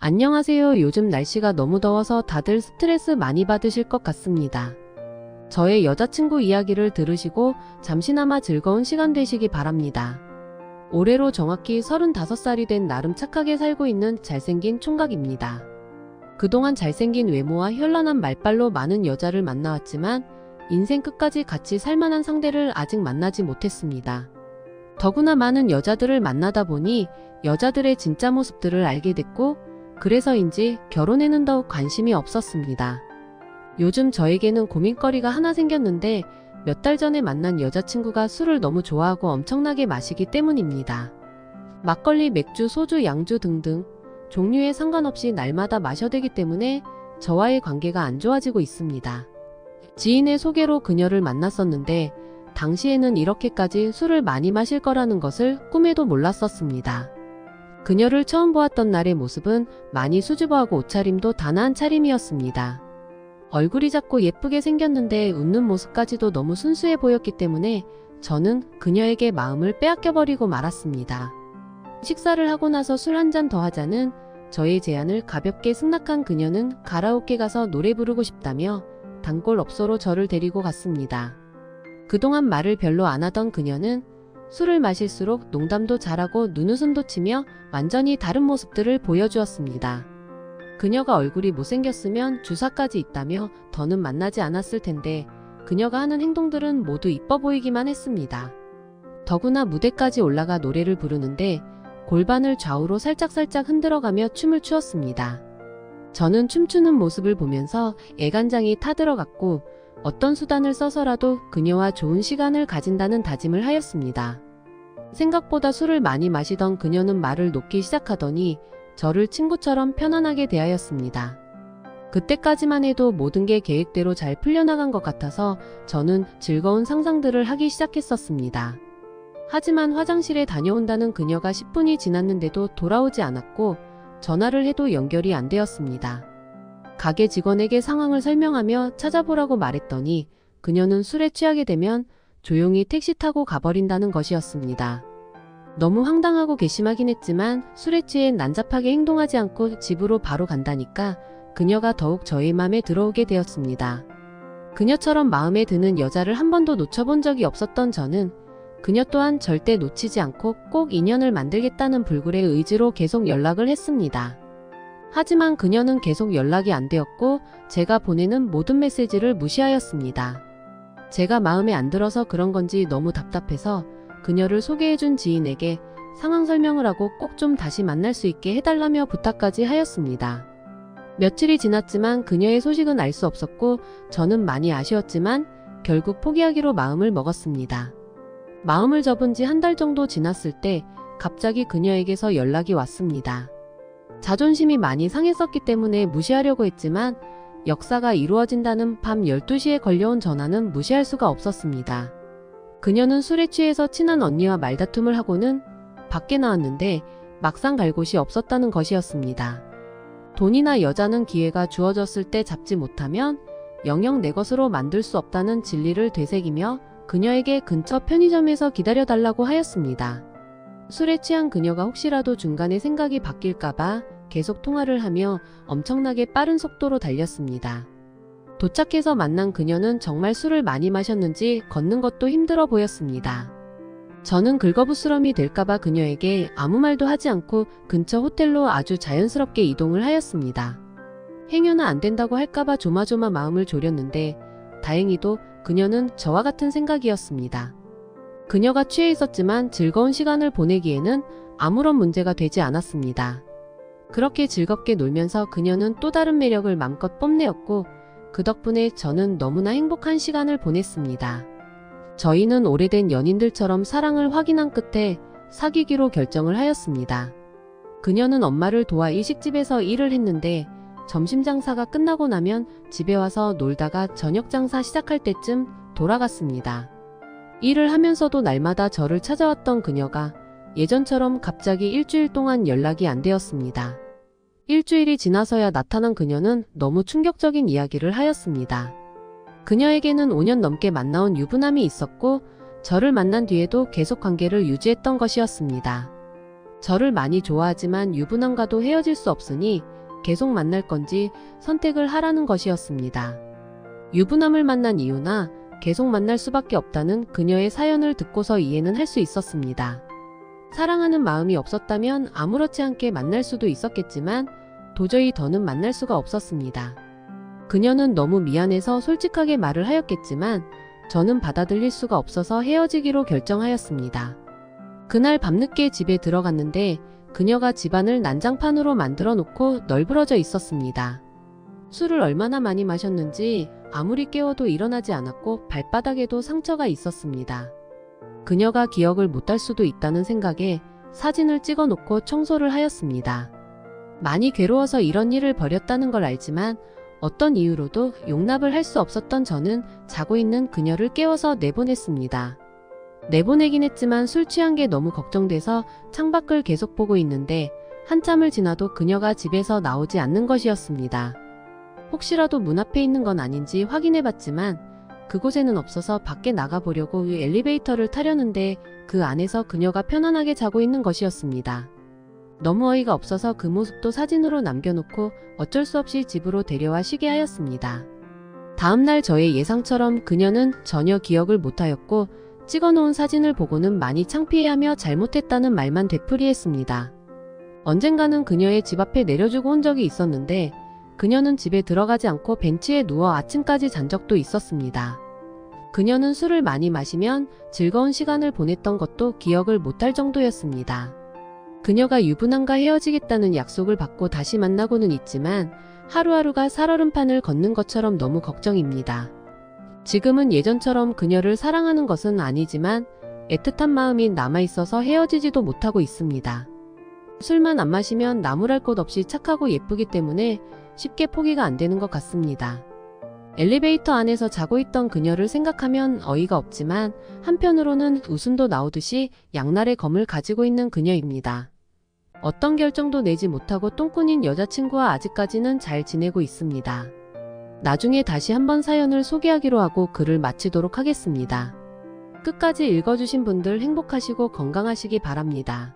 안녕하세요. 요즘 날씨가 너무 더워서 다들 스트레스 많이 받으실 것 같습니다. 저의 여자친구 이야기를 들으시고 잠시나마 즐거운 시간 되시기 바랍니다. 올해로 정확히 35살이 된 나름 착하게 살고 있는 잘생긴 총각입니다. 그동안 잘생긴 외모와 현란한 말빨로 많은 여자를 만나왔지만 인생 끝까지 같이 살만한 상대를 아직 만나지 못했습니다. 더구나 많은 여자들을 만나다 보니 여자들의 진짜 모습들을 알게 됐고 그래서인지 결혼에는 더욱 관심이 없었습니다. 요즘 저에게는 고민거리가 하나 생겼는데 몇 달 전에 만난 여자친구가 술을 너무 좋아하고 엄청나게 마시기 때문입니다. 막걸리, 맥주, 소주, 양주 등등 종류에 상관없이 날마다 마셔대기 때문에 저와의 관계가 안 좋아지고 있습니다. 지인의 소개로 그녀를 만났었는데 당시에는 이렇게까지 술을 많이 마실 거라는 것을 꿈에도 몰랐었습니다. 그녀를 처음 보았던 날의 모습은 많이 수줍어하고 옷차림도 단아한 차림이었습니다. 얼굴이 작고 예쁘게 생겼는데 웃는 모습까지도 너무 순수해 보였기 때문에 저는 그녀에게 마음을 빼앗겨버리고 말았습니다. 식사를 하고 나서 술 한 잔 더 하자는 저의 제안을 가볍게 승낙한 그녀는 가라오케 가서 노래 부르고 싶다며 단골업소로 저를 데리고 갔습니다. 그동안 말을 별로 안 하던 그녀는 술을 마실수록 농담도 잘하고 눈웃음도 치며 완전히 다른 모습들을 보여주었습니다. 그녀가 얼굴이 못생겼으면 주사까지 있다며 더는 만나지 않았을 텐데 그녀가 하는 행동들은 모두 이뻐 보이기만 했습니다. 더구나 무대까지 올라가 노래를 부르는데 골반을 좌우로 살짝살짝 흔들어가며 춤을 추었습니다. 저는 춤추는 모습을 보면서 애간장이 타들어갔고 어떤 수단을 써서라도 그녀와 좋은 시간을 가진다는 다짐을 하였습니다. 생각보다 술을 많이 마시던 그녀는 말을 놓기 시작하더니 저를 친구처럼 편안하게 대하였습니다. 그때까지만 해도 모든 게 계획대로 잘 풀려나간 것 같아서 저는 즐거운 상상들을 하기 시작했었습니다. 하지만 화장실에 다녀온다는 그녀가 10분이 지났는데도 돌아오지 않았고 전화를 해도 연결이 안 되었습니다. 가게 직원에게 상황을 설명하며 찾아보라고 말했더니 그녀는 술에 취하게 되면 조용히 택시 타고 가버린다는 것이었습니다. 너무 황당하고 괘씸하긴 했지만 술에 취해 난잡하게 행동하지 않고 집으로 바로 간다니까 그녀가 더욱 저의 맘에 들어오게 되었습니다. 그녀처럼 마음에 드는 여자를 한 번도 놓쳐본 적이 없었던 저는 그녀 또한 절대 놓치지 않고 꼭 인연을 만들겠다는 불굴의 의지로 계속 연락을 했습니다. 하지만 그녀는 계속 연락이 안 되었고 제가 보내는 모든 메시지를 무시하였습니다. 제가 마음에 안 들어서 그런 건지 너무 답답해서 그녀를 소개해준 지인에게 상황 설명을 하고 꼭 좀 다시 만날 수 있게 해달라며 부탁까지 하였습니다. 며칠이 지났지만 그녀의 소식은 알 수 없었고 저는 많이 아쉬웠지만 결국 포기하기로 마음을 먹었습니다. 마음을 접은 지 한 달 정도 지났을 때 갑자기 그녀에게서 연락이 왔습니다. 자존심이 많이 상했었기 때문에 무시하려고 했지만 역사가 이루어진다는 밤 12시에 걸려온 전화는 무시할 수가 없었습니다. 그녀는 술에 취해서 친한 언니와 말다툼을 하고는 밖에 나왔는데 막상 갈 곳이 없었다는 것이었습니다. 돈이나 여자는 기회가 주어졌을 때 잡지 못하면 영영 내 것으로 만들 수 없다는 진리를 되새기며 그녀에게 근처 편의점에서 기다려달라고 하였습니다. 술에 취한 그녀가 혹시라도 중간에 생각이 바뀔까봐 계속 통화를 하며 엄청나게 빠른 속도로 달렸습니다. 도착해서 만난 그녀는 정말 술을 많이 마셨는지 걷는 것도 힘들어 보였습니다. 저는 긁어부스럼이 될까봐 그녀에게 아무 말도 하지 않고 근처 호텔로 아주 자연스럽게 이동을 하였습니다. 행여나 안 된다고 할까봐 조마조마 마음을 졸였는데 다행히도 그녀는 저와 같은 생각이었습니다. 그녀가 취해 있었지만 즐거운 시간을 보내기에는 아무런 문제가 되지 않았습니다. 그렇게 즐겁게 놀면서 그녀는 또 다른 매력을 맘껏 뽐내었고 그 덕분에 저는 너무나 행복한 시간을 보냈습니다. 저희는 오래된 연인들처럼 사랑을 확인한 끝에 사귀기로 결정을 하였습니다. 그녀는 엄마를 도와 일식집에서 일을 했는데 점심 장사가 끝나고 나면 집에 와서 놀다가 저녁 장사 시작할 때쯤 돌아갔습니다. 일을 하면서도 날마다 저를 찾아왔던 그녀가 예전처럼 갑자기 일주일 동안 연락이 안 되었습니다. 일주일이 지나서야 나타난 그녀는 너무 충격적인 이야기를 하였습니다. 그녀에게는 5년 넘게 만나온 유부남이 있었고 저를 만난 뒤에도 계속 관계를 유지했던 것이었습니다. 저를 많이 좋아하지만 유부남과도 헤어질 수 없으니 계속 만날 건지 선택을 하라는 것이었습니다. 유부남을 만난 이유나 계속 만날 수밖에 없다는 그녀의 사연을 듣고서 이해는 할 수 있었습니다. 사랑하는 마음이 없었다면 아무렇지 않게 만날 수도 있었겠지만 도저히 더는 만날 수가 없었습니다. 그녀는 너무 미안해서 솔직하게 말을 하였겠지만 저는 받아들일 수가 없어서 헤어지기로 결정하였습니다. 그날 밤늦게 집에 들어갔는데 그녀가 집안을 난장판으로 만들어 놓고 널브러져 있었습니다. 술을 얼마나 많이 마셨는지 아무리 깨워도 일어나지 않았고 발바닥에도 상처가 있었습니다. 그녀가 기억을 못할 수도 있다는 생각에 사진을 찍어 놓고 청소를 하였습니다. 많이 괴로워서 이런 일을 벌였다는 걸 알지만 어떤 이유로도 용납을 할 수 없었던 저는 자고 있는 그녀를 깨워서 내보냈습니다. 내보내긴 했지만 술 취한 게 너무 걱정돼서 창밖을 계속 보고 있는데 한참을 지나도 그녀가 집에서 나오지 않는 것이었습니다. 혹시라도 문 앞에 있는 건 아닌지 확인해봤지만 그곳에는 없어서 밖에 나가보려고 엘리베이터를 타려는데 그 안에서 그녀가 편안하게 자고 있는 것이었습니다. 너무 어이가 없어서 그 모습도 사진으로 남겨놓고 어쩔 수 없이 집으로 데려와 쉬게 하였습니다. 다음날 저의 예상처럼 그녀는 전혀 기억을 못하였고 찍어놓은 사진을 보고는 많이 창피해하며 잘못했다는 말만 되풀이했습니다. 언젠가는 그녀의 집 앞에 내려주고 온 적이 있었는데 그녀는 집에 들어가지 않고 벤치에 누워 아침까지 잔 적도 있었습니다. 그녀는 술을 많이 마시면 즐거운 시간을 보냈던 것도 기억을 못할 정도였습니다. 그녀가 유부남과 헤어지겠다는 약속을 받고 다시 만나고는 있지만 하루하루가 살얼음판을 걷는 것처럼 너무 걱정입니다. 지금은 예전처럼 그녀를 사랑하는 것은 아니지만 애틋한 마음이 남아있어서 헤어지지도 못하고 있습니다. 술만 안 마시면 나무랄 것 없이 착하고 예쁘기 때문에 쉽게 포기가 안 되는 것 같습니다. 엘리베이터 안에서 자고 있던 그녀를 생각하면 어이가 없지만 한편으로는 웃음도 나오듯이 양날의 검을 가지고 있는 그녀입니다. 어떤 결정도 내지 못하고 똥꾼인 여자친구와 아직까지는 잘 지내고 있습니다. 나중에 다시 한번 사연을 소개하기로 하고 글을 마치도록 하겠습니다. 끝까지 읽어주신 분들 행복하시고 건강하시기 바랍니다.